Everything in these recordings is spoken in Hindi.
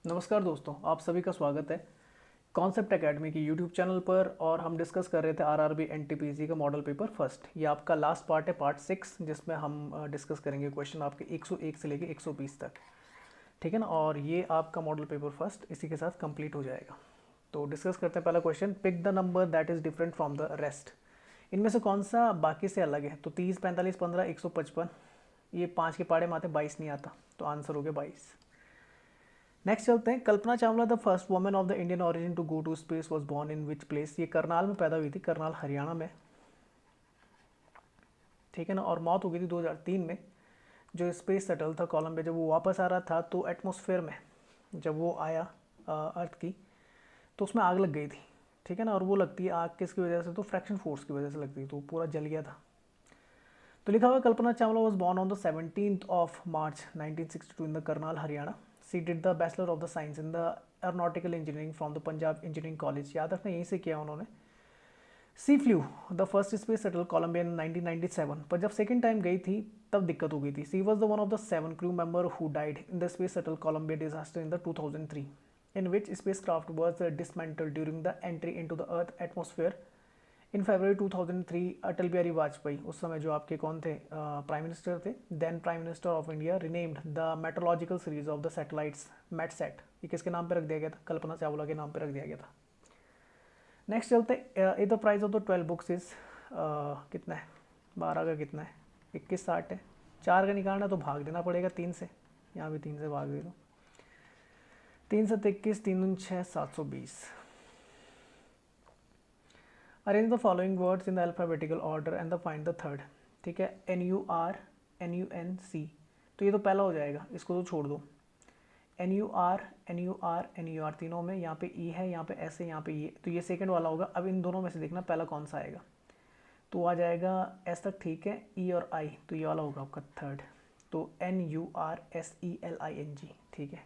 नमस्कार दोस्तों, आप सभी का स्वागत है कॉन्सेप्ट एकेडमी की यूट्यूब चैनल पर। और हम डिस्कस कर रहे थे आरआरबी एनटीपीसी का मॉडल पेपर फर्स्ट। ये आपका लास्ट पार्ट है, पार्ट 6, जिसमें हम डिस्कस करेंगे क्वेश्चन आपके 101 से लेके 120 तक। ठीक है ना। और ये आपका मॉडल पेपर फर्स्ट इसी के साथ कंप्लीट हो जाएगा। तो डिस्कस करते हैं पहला question. Pick the number that is different from the rest. इनमें से कौन सा बाकी से अलग है? तो 30, 45, 15, 155। ये 5 के पाड़े में आते, 22 नहीं आता, तो आंसर हो गया 22। नेक्स्ट चलते हैं। Kalpana Chawla the first women of the Indian origin to go to space was born in which place. ये करनाल में पैदा हुई थी, करनाल हरियाणा में। ठीक है ना। और मौत हो गई थी 2003 में। जो स्पेस शटल था कोलंबिया, जब वो वापस आ रहा था तो एटमॉस्फेयर में जब वो आया अर्थ की, तो उसमें आग लग गई थी। ठीक है ना। और वो लगती है आग किसकी वजह से? तो फ्रैक्शन फोर्स की वजह से लगती है, तो पूरा जल गया था। तो लिखा हुआ Kalpana Chawla was born on the 17th of March 1962 in the Karnal Haryana. She did the bachelor of the science in the aeronautical engineering from the Punjab engineering college. याद रखना, यहीं से किया उन्होंने। She flew the first space shuttle Columbia in 1997। पर जब सेकेंड टाइम गई थी तब दिक्कत हो गई थी। She was the one of the 7 crew member who died in the space shuttle Columbia disaster in the 2003 in which spacecraft was dismantled during the entry into the Earth atmosphere in February 2003। Atal Bihari Vajpayee उस समय जो आपके कौन थे, प्राइम मिनिस्टर थे, then prime minister of India, renamed the meteorological series of the satellites metsat. ये किसके नाम पे रख दिया गया था? कल्पना चावला के नाम पे रख दिया गया था। नेक्स्ट चलते, a the price of the 12 books is कितना है? 12 का कितना है? 2160 है। 4 का निकालना तो भाग देना पड़ेगा 3 से। यहाँ भी 3 से भाग दे दो। 3 से 21, 3 दूनी 6, 720। Arrange the following words in the alphabetical order and the find the third. ठीक है। NUR, NUNC, तो ये तो पहला हो जाएगा, इसको तो छोड़ दो। NUR, NUR, NUR तीनों में, यहाँ पे E है, यहाँ पे S है, यहाँ पे E है, तो ये सेकंड वाला होगा। अब इन दोनों में से देखना पहला कौन सा आएगा। तो आ जाएगा S तक, ठीक है, E और I, तो ये वाला होगा आपका थर्ड। तो NURSELING। ठीक है।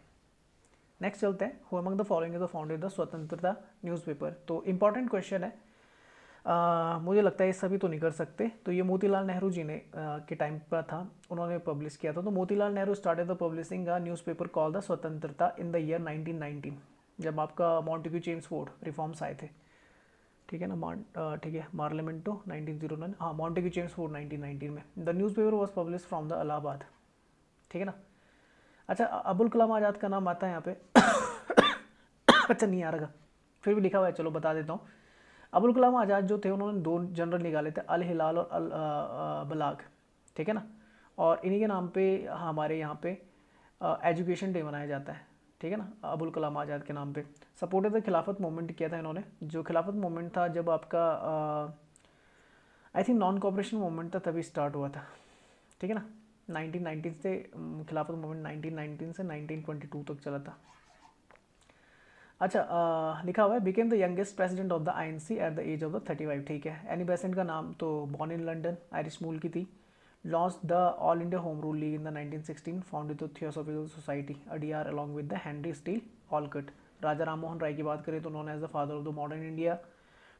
नेक्स्ट चलते हैं। Who among the following is the founder the स्वतंत्रता न्यूज़पेपर। तो इंपॉर्टेंट क्वेश्चन है। मुझे लगता है ये सभी तो नहीं कर सकते। तो ये मोतीलाल नेहरू जी ने के टाइम पर था, उन्होंने पब्लिश किया था। तो Motilal Nehru started the publishing a newspaper call the स्वतंत्रता इन द ईयर 1919, जब आपका मॉन्टेग्यू चेम्सफोर्ड रिफॉर्म्स आए थे। ठीक है ना। ठीक है, मार्लियामेंटो 1909, हाँ, मॉन्टेग्यू चेम्सफोर्ड 1919 में। The newspaper was publish from the Allahabad. ठीक है ना। अच्छा, अबुल कलाम आज़ाद का नाम आता है यहाँ पे। अच्छा, नहीं आ रहा, फिर भी लिखा हुआ है, चलो बता देता हूँ। अबुल कलाम आज़ाद जो थे, उन्होंने 2 जनरल निकाले थे, अल हिलाल और अल बलाग। ठीक है ना। और इन्हीं के नाम पे हमारे यहाँ पे एजुकेशन डे मनाया जाता है। ठीक है ना। अबुल कलाम आज़ाद के नाम पे सपोर्टेड द खिलाफत मूवमेंट किया था इन्होंने। जो खिलाफत मूवमेंट था, जब आपका I think non cooperation movement था, तभी स्टार्ट हुआ था। ठीक है ना। 1919 से खिलाफत मूवमेंट 1919 से 1922 तक चला था। अच्छा, लिखा हुआ है became the youngest president of the INC at the age of the 35। ठीक है। एनी बेसेंट का नाम तो बॉर्न इन लंडन, आयरिश मूल की थी। Launch the all India home rule league in the 1916, founded the theosophical society Adyar along with the Henry Steel Olcott. Raja Ram Mohan Roy की बात करें तो known as the father of the modern India,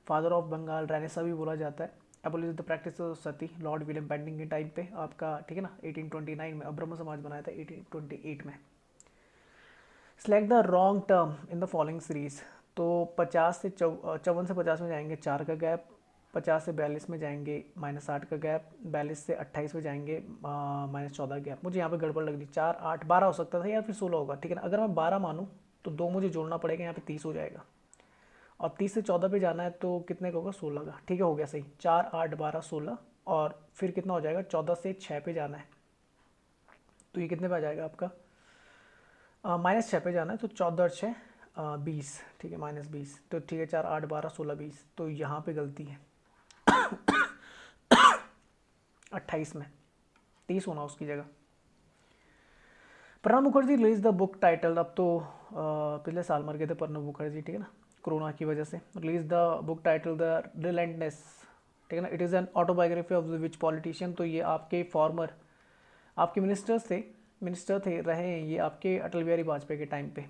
father of Bengal, renaissance भी बोला जाता है। Abolish the practice of sati, lord William Bentinck के टाइम पे आपका। ठीक है ना। 1829 में। अब ब्रह्म समाज बनाया था 1828 में। Select the wrong term in the following series. तो 50 से 54 से 50 में जाएंगे 4 का गैप, 50 से 42 में जाएंगे -8 का गैप, 42 से 28 में जाएंगे -14 गैप। मुझे यहाँ पे गड़बड़ लग रही, 4, 8, 12 हो सकता था या फिर 16 होगा। ठीक है ना। अगर मैं 12 मानूँ तो 2 मुझे जोड़ना पड़ेगा, यहाँ पे 30 हो जाएगा। और 30 से 14 पे जाना है तो कितने का होगा? 16 का। ठीक है, हो गया सही। 4, 8, 12, 16, और फिर कितना हो जाएगा? 14 से 6 पे जाना है, तो ये कितने पे आ जाएगा आपका? -6 पे जाना है, तो 14 और 6 20। ठीक है, -20। तो ठीक है, 4, 8, 12, 16, 20। तो यहाँ पे गलती है 28 में, 30 होना उसकी जगह। Pranab Mukherjee release the book title. अब तो पिछले साल मर गए थे प्रणब मुखर्जी। ठीक है ना, कोरोना की वजह से। Release the book title the relentless. ठीक है ना। It is an autobiography of which politician. तो ये आपके फॉर्मर, आपके मिनिस्टर थे रहे हैं ये आपके अटल बिहारी वाजपेयी के टाइम पे।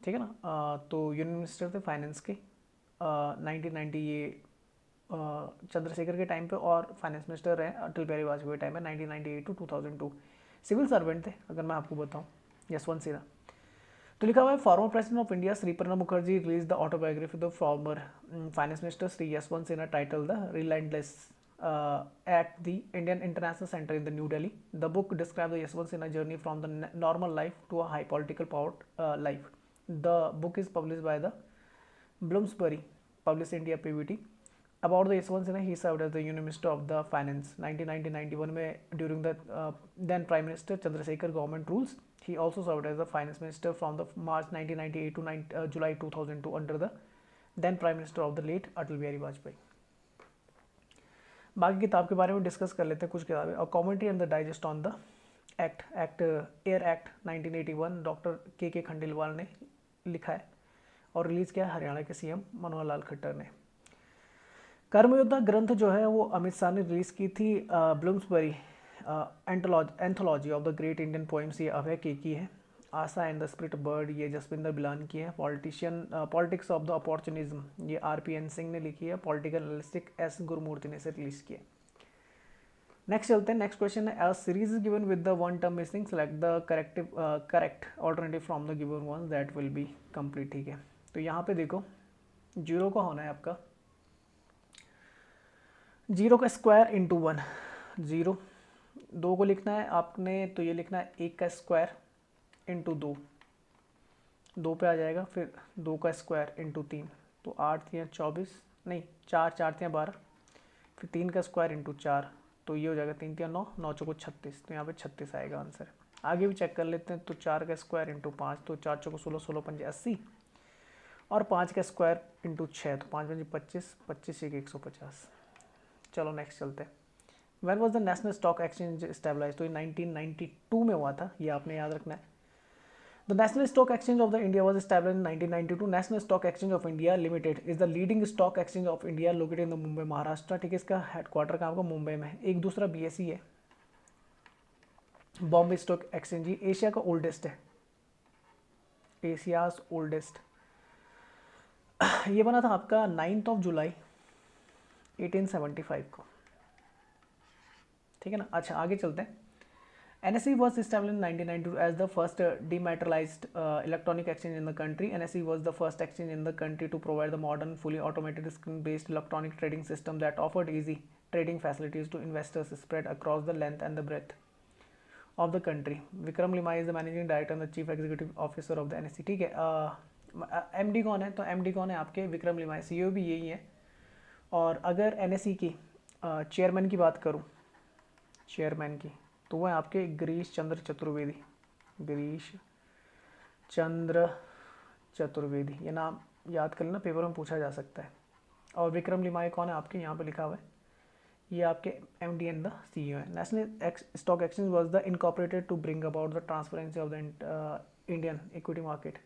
ठीक है ना। तो यूनियन मिनिस्टर थे फाइनेंस के 1990, ये चंद्रशेखर के टाइम पे, और फाइनेंस मिनिस्टर रहे अटल बिहारी वाजपेयी के टाइम पे 1998 to 2002। सिविल सर्वेंट थे, अगर मैं आपको बताऊं, यशवंत सिन्हा। तो लिखा हुआ है former president of India Shri Pranab Mukherjee release the autobiography of the former finance minister Shri Yashwant Sinha title the relentless at the Indian International Center in the New Delhi. The book describes the Yashwant Sinha journey from the normal life to a high political power life. The book is published by the Bloomsbury Published India PVT. About the Yashwant Sinha, he served as the Union Minister of the Finance 1990-91 में during the then Prime Minister Chandrasekhar government rules. He also served as the Finance Minister from the March 1998 to July 2002 under the then Prime Minister of the late Atal Bihari Vajpayee. बाकी किताब के बारे में डिस्कस कर लेते हैं कुछ किताबें और commentary and the digest on the act air act 1981 doctor के खंडेलवाल ने लिखा है और रिलीज़ किया है हरियाणा के सीएम मनोहर लाल खट्टर ने। कर्मयोद्धा ग्रंथ जो है वो अमित शाह ने रिलीज़ की थी। Bloomsbury anthology of the great Indian poems ये अभय के की है। आशा एंड द स्प्रिट बर्ड ये जसविंदर बिलान की है। पॉलिटिक्स ऑफ द अपॉर्चुनिज्म ये आरपीएन सिंह ने लिखी है। पॉलिटिकल एनालिस्टिक एस गुरुमूर्ति ने इसे रिलीज किया। नेक्स्ट चलते हैं। नेक्स्ट क्वेश्चन है, series is given with the one term missing, select the correct alternative from the given one that will be complete. ठीक है, तो यहाँ पे देखो 0 का होना है आपका 0 का स्क्वायर इंटू 1 0, 2 को लिखना है आपने तो ये लिखना है 1 का स्क्वायर इंटू 2, 2 पे आ जाएगा, फिर 2 का स्क्वायर इंटू 3 तो 8 3 24 नहीं 4 4 3 12, फिर 3 का स्क्वायर इंटू 4 तो ये हो जाएगा 3 3 9 9 चौको 36, तो यहाँ पे 36 आएगा आंसर। आगे भी चेक कर लेते हैं तो 4 का स्क्वायर इंटू 5 तो 4 चौको 16 16 पंजे 80 और 5 का स्क्वायर इंटू 6 तो 5 पंजे 25 25 एक 150। चलो नेक्स्ट चलते हैं। When was the national stock exchange stabilize, तो ये 1992 में हुआ था, ये आपने याद रखना है। The National Stock Exchange of the India was established in 1992. National Stock Exchange of India Limited is the leading stock exchange of India located in the Mumbai, Maharashtra. ठीक है, इसका हेडक्वार्टर कहाँ होगा? मुंबई में। एक दूसरा BSE है, बॉम्बे स्टॉक एक्सचेंज, ये एशिया का ओल्डेस्ट है, एशियाज ओल्डेस्ट। ये बना था आपका 9 जुलाई 1875 को। ठीक है ना। अच्छा आगे चलते हैं। NSE was established in 1992 as the first dematerialized electronic exchange in the country. NSE was the first exchange in the country to provide the modern, fully automated, screen-based electronic trading system that offered easy trading facilities to investors spread across the length and the breadth of the country. Vikram Limai is the managing director and the chief executive officer of the NSE. ठीक है, MD कौन है? तो MD कौन है आपके? विक्रम लिमाई। CEO भी यही है। और अगर NSE की चेयरमैन की बात करूँ, चेयरमैन की, तो वह आपके गिरीश चंद्र चतुर्वेदी, गिरीश चंद्र चतुर्वेदी, ये नाम याद कर लेना, पेपर में पूछा जा सकता है। और विक्रम लिमाई कौन है आपके? यहाँ पे लिखा हुआ है, ये आपके MD एंड द CEO है। National stock exchange was the incorporated to bring about the transparency of the Indian equity market.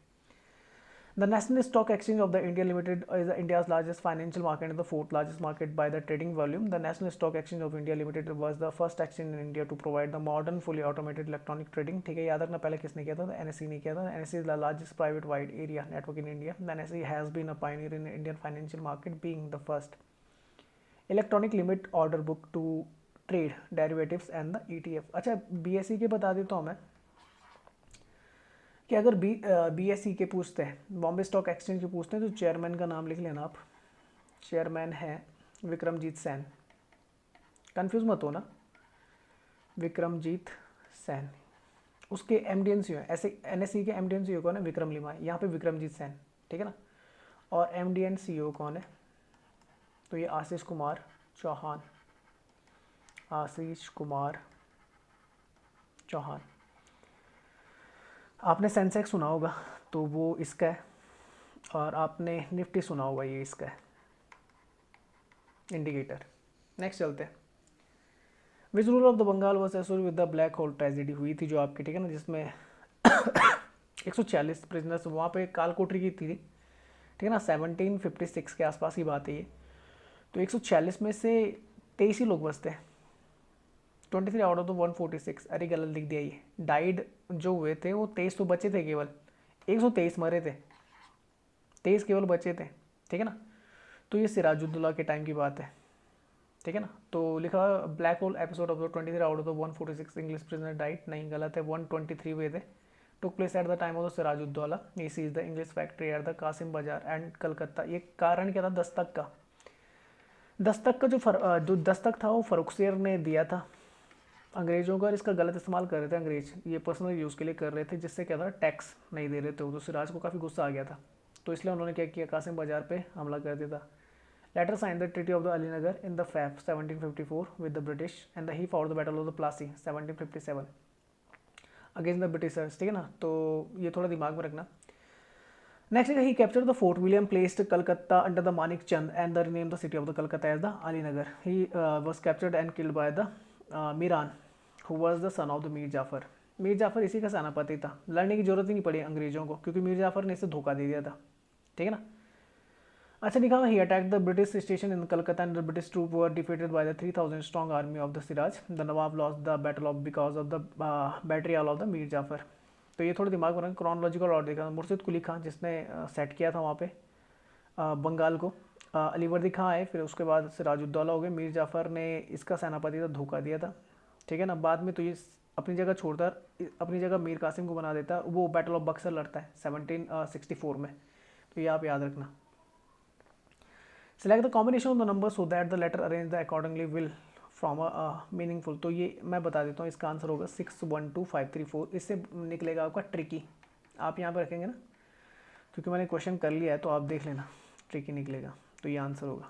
The National Stock Exchange of the India Limited is India's largest financial market and the fourth largest market by the trading volume. The National Stock Exchange of India Limited was the first exchange in India to provide the modern, fully automated electronic trading. ठीक है, याद रखना पहले किसने किया था? तो NSE ने किया था। NSE is the largest private wide area network in India. The NSE has been a pioneer in the Indian financial market, being the first electronic limit order book to trade derivatives and the ETF. अच्छा BSE के बता देता हूँ मैं कि अगर BSE के पूछते हैं, बॉम्बे स्टॉक एक्सचेंज के पूछते हैं, तो चेयरमैन का नाम लिख लेना आप। चेयरमैन है विक्रमजीत सैन, कंफ्यूज मत हो ना, विक्रमजीत सैन। उसके MD एंड CEO ऐसे NSE के MD एंड CEO कौन है? विक्रम लिमाई। यहाँ पे विक्रमजीत सैन, ठीक है ना। और MD एंड CEO कौन है? तो ये आशीष कुमार चौहान, आशीष कुमार चौहान। आपने सेंसेक्स सुना होगा तो वो इसका है, और आपने निफ्टी सुना होगा, ये इसका है इंडिकेटर। नेक्स्ट चलते हैं। Which rule of the Bengal was associated with the black hole tragedy हुई थी जो आपकी, ठीक है ना, जिसमें 146 प्रिजनर्स वहाँ पे काल कोठरी की थी, ठीक है ना। 1756 के आसपास की बात है ये। तो 146 में से 23 ही लोग बचते हैं, 23 आउट ऑफ द 146। अरे गलत लिख दिया, ये डाइड जो हुए थे वो 23 तो बचे थे, केवल 123 मरे थे, 23 केवल बचे थे, ठीक है ना। तो ये सिराजुद्दौला के टाइम की बात है, ठीक है ना। तो लिखा black hole episode of the 23 out of the 146 English prisoner died, नहीं गलत है, 123 हुए थे, took place at the time of the Sirajuddaulah. He seized the English factory at the Qasim Bazaar and Calcutta. ये कारण क्या था दस्तक का? दस्तक का जो दस्तक था वो फर्रुखसियर ने दिया था अंग्रेज़ों को, और इसका गलत इस्तेमाल कर रहे थे अंग्रेज, ये पर्सनल यूज़ के लिए कर रहे थे, जिससे क्या था टैक्स नहीं दे रहे थे, तो सिराज को काफ़ी गुस्सा आ गया था, तो इसलिए उन्होंने क्या किया, कासिम बाजार पे हमला कर दिया था। Later sign the treaty of the Alinagar in the Feb 1754 with the British and the he for the battle of the Plassey 1757 against the Britishers, ठीक है ना, तो ये थोड़ा दिमाग में रखना। Next he captured the Fort William placed Calcutta under the Manik Chand and the rename the city of the Calcutta as the Alinagar. He was captured and killed by the Miran who was the son of the Mir Jafar. Mir Jafar इसी का सेनापति था, लड़ने की जरूरत ही नहीं पड़ी अंग्रेजों को, क्योंकि मीर जाफर ने इसे धोखा दे दिया था, ठीक है ना। अच्छा लिखा हुआ, he attacked the British station in Calcutta and the British troop were defeated by the 3000 strong army of the Siraj. The Nawab lost the battle of because of the betrayal of the Mir Jafar. तो ये थोड़ा दिमाग में क्रॉनोलॉजिकल ऑर्डर देखा, मुर्शिद कुली खान जिसने सेट किया था वहाँ पे बंगाल को, अलीवर्दी खां आए, फिर उसके बाद सिराजुद्दौला हो गए, मीर जाफर ने इसका सेनापति था, धोखा दिया था, ठीक है ना। बाद में तो ये अपनी जगह छोड़कर अपनी जगह मीर कासिम को बना देता, वो बैटल ऑफ बक्सर लड़ता है 1764 में, तो ये आप याद रखना। Select the combination of the number so that the letter arrange the accordingly will from a meaningful. तो ये मैं बता देता हूँ, इसका आंसर होगा 612534। इससे निकलेगा आपका ट्रिकी, आप यहाँ पे रखेंगे ना, क्योंकि मैंने क्वेश्चन कर लिया है तो आप देख लेना, ट्रिकी निकलेगा, तो ये आंसर होगा।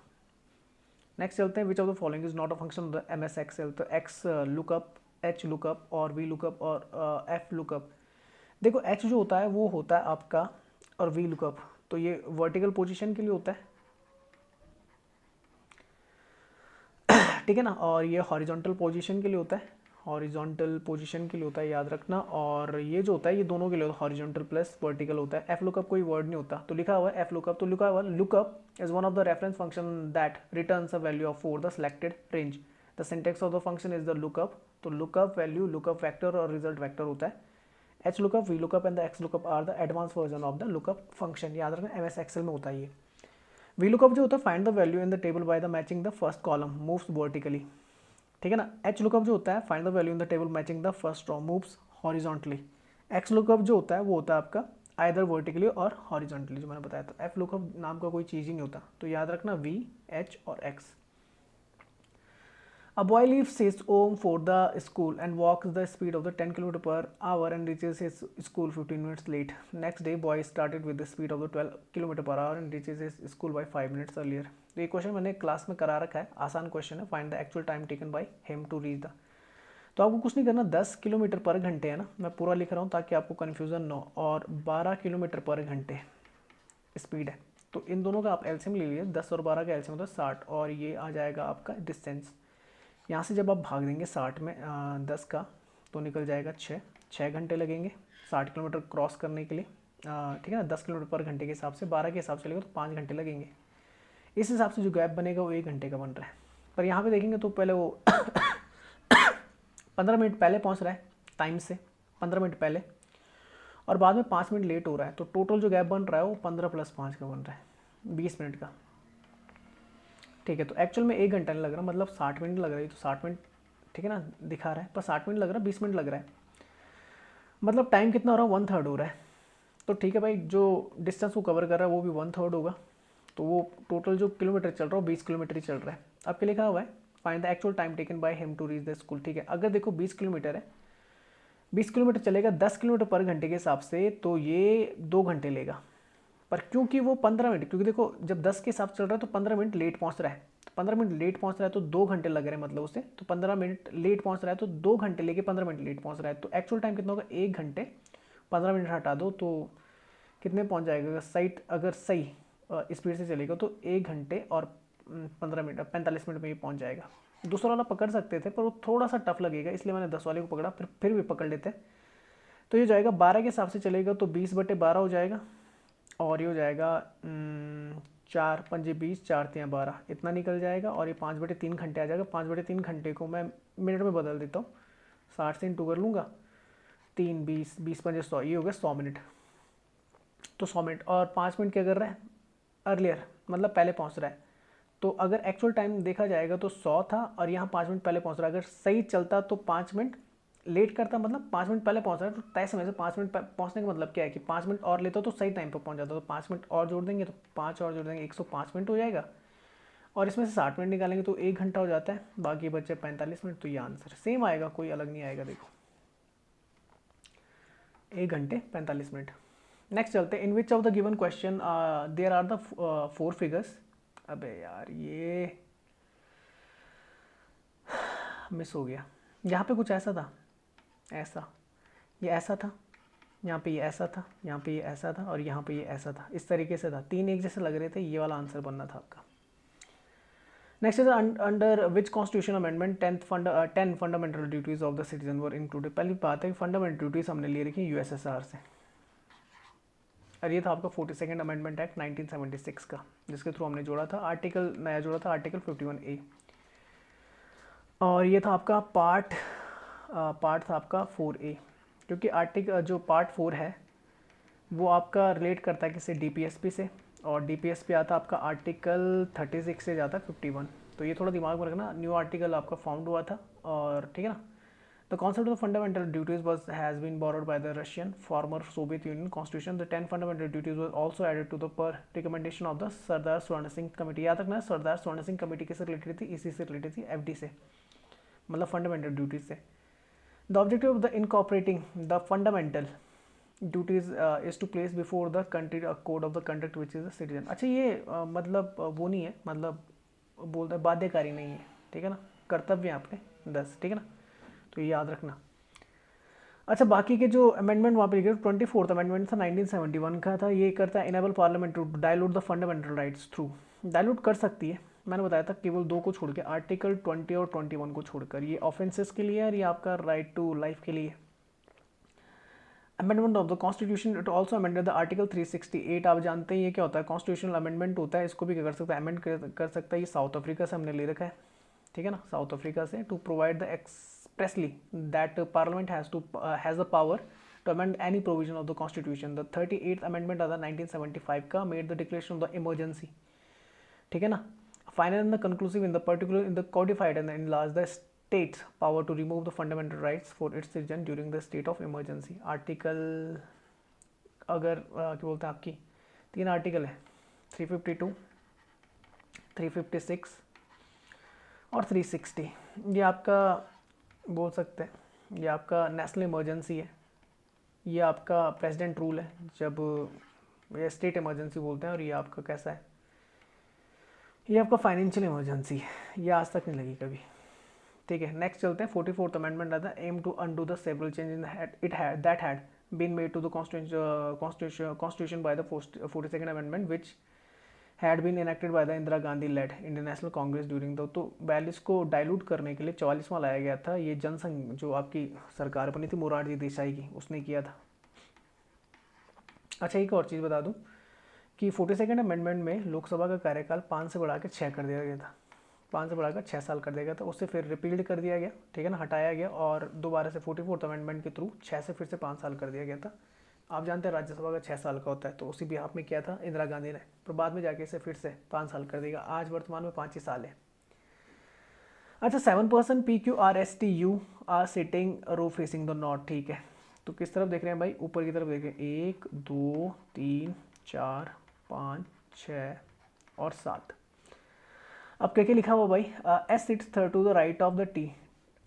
नेक्स्ट चलते हैं, which of the following is not a function of the MS Excel. तो एक्स लुकअप, एच लुकअप और वी लुकअप और एफ लुकअप। देखो एच जो होता है वो होता है आपका, और वी लुकअप तो ये वर्टिकल पोजीशन के लिए होता है, ठीक है ना, और ये हॉरिजॉन्टल पोजीशन के लिए होता है, हॉरिजॉन्टल पोजीशन के लिए होता है, याद रखना। और ये जो होता है ये दोनों के लिए हॉरिजॉन्टल प्लस वर्टिकल होता है। एफ लुकअप कोई वर्ड नहीं होता, तो लिखा हुआ है एफ लुकअप, तो लिखा हुआ lookup is one of the reference function that returns a value of for the selected range. The syntax of the function is the lookup, तो लुकअप वैल्यू, लुकअप वेक्टर और रिजल्ट वेक्टर होता है। H lookup, V lookup and the X lookup are the advance version of the lookup function, याद रखना, MS एक्सेल में होता है ये। वी लुकअप जो होता है find the value in the table by the matching the first column moves vertically, ठीक है ना। एच लुकअप जो होता है find the value in the table matching the first row moves horizontally. X lookup जो होता है वो होता है आपका आइदर वर्टिकली और हॉरिजॉन्टली, जो मैंने बताया था। एफ लुकअप नाम का कोई चीज़ ही नहीं होता, तो याद रखना V, H और X। A boy leaves his home for the school and walks the speed of the 10 km per hour and reaches his school 15 minutes late. Next day, boy started with the speed of the 12 km per hour and reaches his school by 5 minutes earlier. तो ये क्वेश्चन मैंने क्लास में करा रखा है, आसान क्वेश्चन है। Find the actual time taken by him to reach the, तो आपको कुछ नहीं करना, 10 किलोमीटर पर घंटे है ना, मैं पूरा लिख रहा हूँ ताकि आपको कन्फ्यूज़न न हो, और 12 किलोमीटर पर घंटे स्पीड है, तो इन दोनों का आप एलसीएम ले लीजिए, 10 और 12 का एलसीएम होता है 60, और ये आ जाएगा आपका डिस्टेंस। यहाँ से जब आप भाग देंगे 60 में 10 का, तो निकल जाएगा 6 घंटे लगेंगे 60 किलोमीटर क्रॉस करने के लिए, ठीक है ना। 10 किलोमीटर पर घंटे के हिसाब से 12 के हिसाब से चलेगा तो 5 घंटे लगेंगे। इस हिसाब से जो गैप बनेगा वो 1 घंटे का बन रहा है, पर यहाँ पे देखेंगे तो पहले वो 15 मिनट पहले पहुँच रहा है टाइम से, 15 मिनट पहले, और बाद में 5 मिनट लेट हो रहा है, तो टोटल जो गैप बन रहा है वो 15 + 5 का बन रहा है, 20 मिनट का, ठीक है। तो एक्चुअल में 1 घंटा नहीं लग रहा, मतलब 60 मिनट लग रहा है, तो 60 मिनट ठीक है ना दिखा रहा है, पर 60 मिनट लग रहा है, 20 मिनट लग रहा है, मतलब टाइम कितना हो रहा है, 1/3 हो रहा है। तो ठीक है भाई, जो डिस्टेंस वो कवर कर रहा है वो भी 1/3 होगा, तो वो टोटल जो किलोमीटर चल रहा है वो 20 किलोमीटर ही चल रहा है। अब क्या लिखा हुआ है, find the actual time taken by him to reach the school, ठीक है। अगर देखो 20 किलोमीटर है, 20 किलोमीटर चलेगा 10 किलोमीटर पर घंटे के हिसाब से, तो ये 2 घंटे लेगा, पर क्योंकि वो 15 मिनट, क्योंकि देखो जब 10 के हिसाब से चल रहा है तो 15 मिनट लेट पहुंच रहा है, तो 15 मिनट लेट पहुंच रहा है तो 2 घंटे लग रहे हैं, मतलब उसे, तो 15 मिनट लेट पहुंच रहा है तो 2 घंटे लेके 15 मिनट लेट पहुंच रहा है, तो एक्चुअल टाइम कितना होगा, 1 घंटे 15 मिनट हटा दो तो कितने पहुंच जाएगा, साइट अगर सही स्पीड से चलेगा तो 1 घंटे और 15 मिनट 45 मिनट में ही पहुंच जाएगा। दूसरा वाला पकड़ सकते थे पर वो थोड़ा सा टफ लगेगा, इसलिए मैंने 10 वाले को पकड़ा, फिर भी पकड़ लेते। तो ये जाएगा 12 के हिसाब से चलेगा तो 20/12 हो जाएगा, और ये हो जाएगा 4 पंजे 20, 4 तियाँ 12, इतना निकल जाएगा, और ये 5/3 घंटे आ जाएगा। 5/3 घंटे को मैं मिनट में बदल देता हूँ, 60 से इंटू कर लूँगा, 3 20, 20 पंजे 100, ये हो गया 100 मिनट, तो 100 मिनट, और 5 मिनट क्या कर रहा है, अर्लियर मतलब पहले पहुँच रहा है, तो अगर एक्चुअल टाइम देखा जाएगा तो 100 था, और यहाँ 5 मिनट पहले पहुँच रहा है, अगर सही चलता तो 5 मिनट लेट करता मतलब 5 मिनट पहले पहुंच रहा है, तो तय समय से 5 मिनट पहुंचने का मतलब क्या है कि 5 मिनट और लेता तो सही टाइम पर पहुंच जाता, तो 5 मिनट और जोड़ देंगे तो 5 और जोड़ देंगे 105 मिनट हो जाएगा, और इसमें से 60 मिनट निकालेंगे तो 1 घंटा हो जाता है, बाकी बचे 45 मिनट। तो ये आंसर सेम आएगा, कोई अलग नहीं आएगा। देखो 1 घंटे 45 मिनट। नेक्स्ट चलते हैं, in which of the given question there are the 4 figures. अबे यार ये मिस हो गया, यहाँ पे कुछ ऐसा था, ऐसा, ये ऐसा था, यहाँ पे ये ऐसा था, यहाँ पे ये ऐसा था, और यहाँ पे ये ऐसा था, इस तरीके से था, तीन एक जैसे लग रहे थे, ये वाला आंसर बनना था आपका। Next is under which constitution amendment 10 fundamental duties of the citizen were included. पहली बात है कि फंडामेंटल ड्यूटीज हमने ले रखी यूएसएसआर से, और ये था आपका 42nd अमेंडमेंट एक्ट 1976 का, जिसके थ्रू हमने जोड़ा था आर्टिकल, नया जोड़ा था आर्टिकल 51A, और ये था आपका पार्ट था आपका 4A, क्योंकि आर्टिकल जो पार्ट 4 है वो आपका रिलेट करता है किसी डीपीएसपी से, और डीपीएसपी आता है आपका आर्टिकल 36 से जाता है 51। तो ये थोड़ा दिमाग में रखना, न्यू आर्टिकल आपका फाउंड हुआ था, और ठीक है ना। The concept of fundamental duties was has been borrowed by the Russian former Soviet Union constitution. The 10 fundamental duties was also added to the per recommendation of the Sardar Swaran Singh committee. याद रखना, सरदार स्वर्ण सिंह कमेटी किससे रिलेटेड थी, इसी से रिलेटेड थी, एफडी से, मतलब फंडामेंटल ड्यूटीज से। The objective of the incorporating the fundamental duties is to place before the country code of the conduct which is the citizen. अच्छा ये मतलब वो नहीं है, मतलब बोलते हैं बाध्यकारी नहीं है, ठीक है ना, कर्तव्य है आपके 10, ठीक है ना, तो ये याद रखना। अच्छा बाकी के जो अमेंडमेंट वहाँ पे लिखे 24th अमेंडमेंट था 1971 का था, ये करता है enable parliament to dilute the fundamental rights through, dilute कर सकती है, मैंने बताया था केवल 2 को छोड़ के, आर्टिकल 20 और 21 को छोड़कर। ये ऑफेंसेस के लिए और ये आपका राइट टू लाइफ के लिए। Amendment of the constitution it also amended the article 368। आप जानते हैं ये क्या होता है, कॉन्स्टिट्यूशनल अमेंडमेंट होता है, इसको भी क्या कर सकता है, अमेंड कर सकता है। ये साउथ अफ्रीका से हमने ले रखा है, ठीक है ना, साउथ अफ्रीका से, to provide the expressly that parliament has the power to amend any provision of the constitution. The 38th amendment of the 1975 का made the declaration of the emergency, ठीक है ना, final and the conclusive in the particular in the codified and enlarged the state's power to remove the fundamental rights for its citizen during the state of emergency. Article अगर क्या बोलते हैं आपकी 3 आर्टिकल है, 352, 356 और 360। ये आपका बोल सकते हैं ये आपका नेशनल इमरजेंसी है, ये आपका प्रेसिडेंट रूल है जब ये स्टेट इमरजेंसी बोलते हैं, और ये आपका कैसा है, ये आपका फाइनेंशियल इमरजेंसी है, ये आज तक नहीं लगी कभी, ठीक है। नेक्स्ट चलते हैं 44th अमेंडमेंट आता है aim to undo the several change in it had that had been made to the constitution by the 42nd amendment which had been enacted by the Indira Gandhi led Indian National Congress during the. तो 42 को डाइल्यूट करने के लिए 44वां लाया गया था, ये जनसंघ जो आपकी सरकार बनी थी मोरारजी देसाई की, उसने किया था। अच्छा एक और चीज़ बता दूं कि 42nd अमेंडमेंट में लोकसभा का कार्यकाल 5 से बढ़ा के 6 कर दिया गया था, 5 से बढ़ाकर 6 साल कर दिया गया था, उससे फिर रिपील्ड कर दिया गया, ठीक है ना, हटाया गया, और दोबारा से 44th अमेंडमेंट के थ्रू 6 से फिर से 5 साल कर दिया गया था। आप जानते हैं राज्यसभा का 6 साल का होता है, तो उसी बिहाफ में किया था इंदिरा गांधी ने, पर बाद में जाके इसे फिर से 5 साल कर देगा, आज वर्तमान में 5 ही साल है। अच्छा 7% PQRSTU are sitting row facing the north, ठीक है, तो किस तरफ देख रहे हैं भाई, ऊपर की तरफ देख रहे हैं, 1 2 3 4 5 6 और 7। अब क्या क्या लिखा हुआ भाई, S sits third to the right of the T,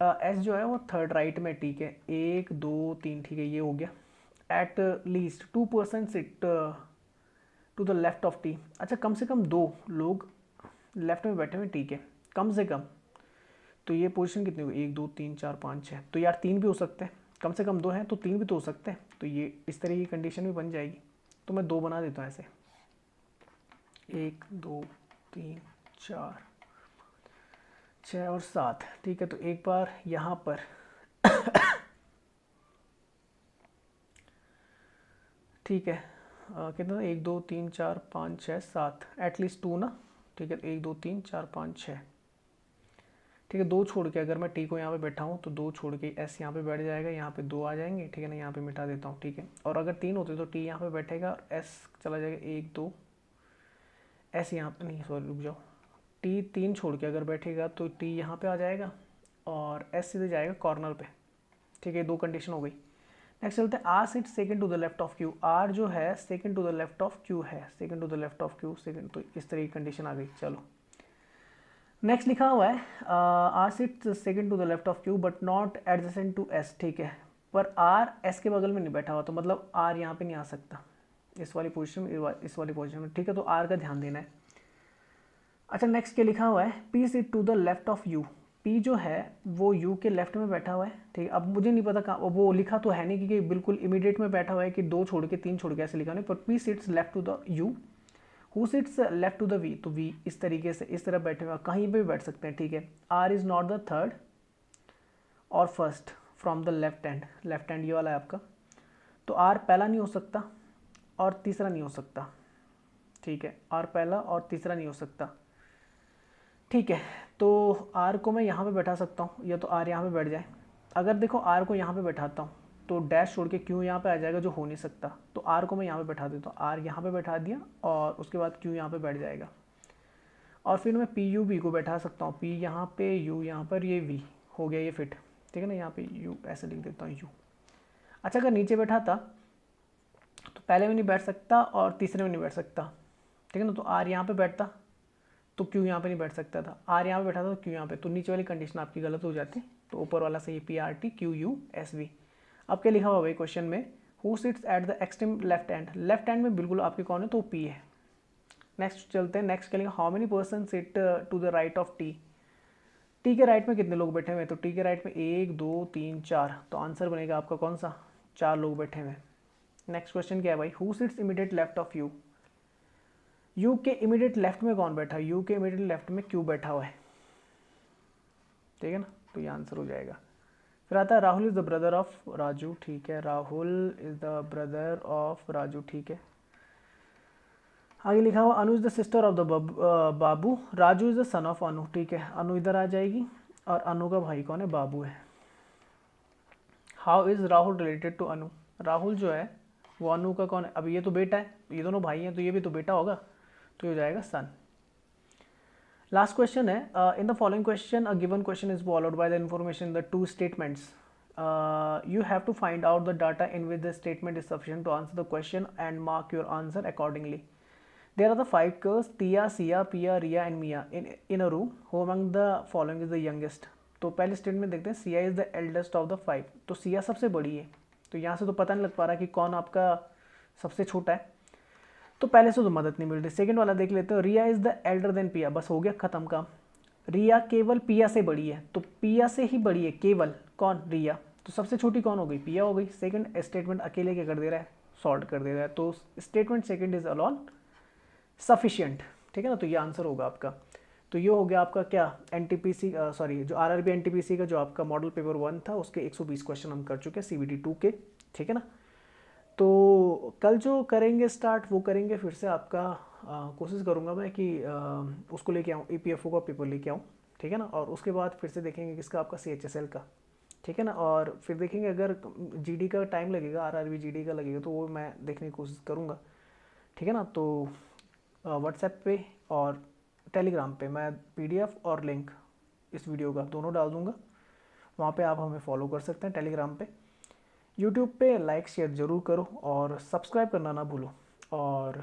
S जो है वो थर्ड राइट में, ठीक है, 1 2 3, ठीक है, ये हो गया। At least 2% sit to the left of T. अच्छा कम से कम 2 लोग लेफ्ट में बैठे हुए, ठीक है, कम से कम, तो ये पोजीशन कितनी होगी, 1 2 3 4 5 6, तो यार 3 भी हो सकते हैं, कम से कम 2 हैं तो 3 भी तो हो सकते हैं, तो ये इस तरह की कंडीशन भी बन जाएगी, तो मैं 2 बना देता हूँ ऐसे, 1 2 3 4 6 और 7, ठीक है। तो एक बार यहाँ पर ठीक है, कितना, 1 2 3 4 5 6 7, एटलीस्ट 2 ना, ठीक है, 1 2 3 4 5 6, ठीक है, 2 छोड़ के अगर मैं टी को यहाँ पे बैठा हूँ तो 2 छोड़ के एस यहाँ पे बैठ जाएगा, यहाँ पे 2 आ जाएंगे, ठीक है ना, यहाँ पे मिटा देता हूँ, ठीक है, और अगर 3 होते तो टी यहाँ पे बैठेगा और एस चला जाएगा, 1 2, एस यहाँ पे नहीं, सॉरी रुक जाओ, टी 3 छोड़ के अगर बैठेगा तो टी यहाँ पे आ जाएगा और एस सीधे जाएगा कॉर्नर पे, ठीक है, 2 कंडीशन हो गई। नेक्स्ट चलते हैं, R sit second to the left of Q. R जो है second to the left of Q है, second to the left of Q second, तो इस तरह की कंडीशन आ गई। चलो नेक्स्ट लिखा हुआ है R sit second to the left of Q but not adjacent to S, ठीक है, पर आर एस के बगल में नहीं बैठा हुआ, तो मतलब आर यहाँ पे नहीं आ सकता इस वाली पोजीशन में, इस वाली पोजीशन में, ठीक है, तो आर का ध्यान देना है। अच्छा नेक्स्ट क्या लिखा हुआ है, P sit to the left of U. P जो है वो यू के लेफ्ट में बैठा हुआ है, ठीक है। अब मुझे नहीं पता कहाँ वो लिखा तो है नहीं कि बिल्कुल इमीडिएट में बैठा हुआ है कि 2 छोड़ के 3 छोड़ के ऐसे लिखा नहीं, पर P sits left to the U, who sits left to the V, तो वी इस तरीके से इस तरह बैठे हुए कहीं पे भी बैठ सकते हैं, ठीक है। R is not the third और first from the left hand, left hand ये वाला है आपका, तो आर पहला नहीं हो सकता और तीसरा नहीं हो सकता, ठीक है, आर पहला और तीसरा नहीं हो सकता, ठीक है। तो आर को मैं यहाँ पे बैठा सकता हूँ, या तो आर यहाँ पे बैठ जाए। अगर देखो आर को यहाँ पे बैठाता हूँ तो डैश छोड़ के क्यू यहाँ पे आ जाएगा, जो हो नहीं सकता, तो आर को मैं यहाँ पे बैठा देता हूँ, आर यहाँ पे बैठा दिया और उसके बाद क्यू यहाँ पे बैठ जाएगा। और फिर मैं पी यू वी को बैठा सकता हूँ, पी यहाँ पे यू यहाँ पर, ये वी हो गया ये फिट, ठीक है ना, यहाँ पे यू ऐसे लिख देता हूँ यू। अच्छा अगर नीचे बैठा था तो पहले में नहीं बैठ सकता और तीसरे में नहीं बैठ सकता, ठीक है ना, तो आर यहाँ पे बैठता तो क्यू यहाँ पे नहीं बैठ सकता था, आर यहाँ पे बैठा था तो क्यू यहाँ पे, तो नीचे वाली कंडीशन आपकी गलत हो जाती, तो ऊपर वाला सही P R T Q U S V. अब क्या लिखा हुआ भाई क्वेश्चन में, who sits at the extreme left hand, left hand में बिल्कुल आपके कौन है, तो पी है। नेक्स्ट चलते हैं, नेक्स्ट क्या लिखा, how many person sit to the right of T. T के राइट में कितने लोग बैठे हुए हैं, तो टी के राइट में 1 2 3 4, तो आंसर बनेगा आपका कौन सा, 4 लोग बैठे हुए हैं। नेक्स्ट क्वेश्चन क्या है भाई, who sits immediate left of you. You के इमीडिएट लेफ्ट में कौन बैठा है, यू के इमीडिएट लेफ्ट में क्यू बैठा हुआ है, ठीक है ना, तो ये आंसर हो जाएगा। फिर आता है Rahul is the brother of Raju, ठीक है, Rahul is the brother of Raju, ठीक है। आगे लिखा हुआ Anu is the sister of the Babu, Raju is the son of Anu, ठीक है, अनु इधर आ जाएगी और अनु का भाई कौन है, बाबू है। How is Rahul related to Anu, Rahul जो है वो अनु का कौन है, अब ये तो बेटा है, ये दोनों भाई हैं तो ये भी तो बेटा होगा, तो ये हो जाएगा सन। लास्ट क्वेश्चन है, in the following question a given question is followed by the information in the 2 statements, you have to find out the data in which the statement is sufficient to answer the question and mark your answer accordingly. There are the 5 girls, Tia, Sia, Pia, Ria and Mia in a room. Who among the following is the youngest? तो पहले स्टेटमेंट देखते हैं, Siya is the eldest of the 5, तो सिया सबसे बड़ी है, तो यहाँ से तो पता नहीं लग पा रहा कि कौन आपका सबसे छोटा है, तो पहले से तो मदद नहीं मिल रही। सेकंड वाला देख लेते हो, रिया इज द एल्डर देन पिया, बस हो गया खत्म काम, रिया केवल पिया से बड़ी है, तो पिया से ही बड़ी है केवल कौन, रिया, तो सबसे छोटी कौन हो गई, पिया हो गई। सेकंड स्टेटमेंट अकेले क्या कर दे रहा है, सॉल्व कर दे रहा है, तो statement second is alone sufficient, ठीक है ना, तो ये आंसर होगा आपका। तो ये हो गया आपका क्या, एनटीपीसी सॉरी जो आरआरबी एनटीपीसी का जो आपका मॉडल पेपर 1 था उसके 120 क्वेश्चन हम कर चुके हैं सीबीटी 2 के, ठीक है ना। तो कल जो करेंगे स्टार्ट वो करेंगे फिर से आपका कोशिश करूँगा मैं कि उसको लेके आऊँ, ईपीएफओ का पेपर लेके आऊँ, ठीक है ना, और उसके बाद फिर से देखेंगे किसका, आपका सीएचएसएल का, ठीक है ना, और फिर देखेंगे अगर जीडी का टाइम लगेगा, आरआरबी जीडी का लगेगा तो वो मैं देखने की कोशिश करूँगा, ठीक है ना। तो व्हाट्सएप पे और टेलीग्राम पे मैं पीडीएफ और लिंक इस वीडियो का दोनों डाल दूँगा, वहाँ पे आप हमें फॉलो कर सकते हैं टेलीग्राम पे। यूट्यूब पे लाइक शेयर ज़रूर करो और सब्सक्राइब करना ना भूलो, और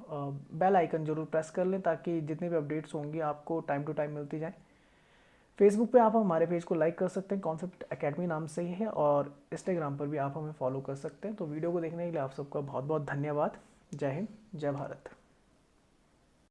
बेल आइकन ज़रूर प्रेस कर लें ताकि जितनी भी अपडेट्स होंगी आपको टाइम टू टाइम मिलती जाए। फेसबुक पे आप हमारे पेज को लाइक कर सकते हैं, कॉन्सेप्ट एकेडमी नाम से ही है, और इंस्टाग्राम पर भी आप हमें फॉलो कर सकते हैं। तो वीडियो को देखने के लिए आप सबका बहुत बहुत धन्यवाद। जय हिंद, जय भारत।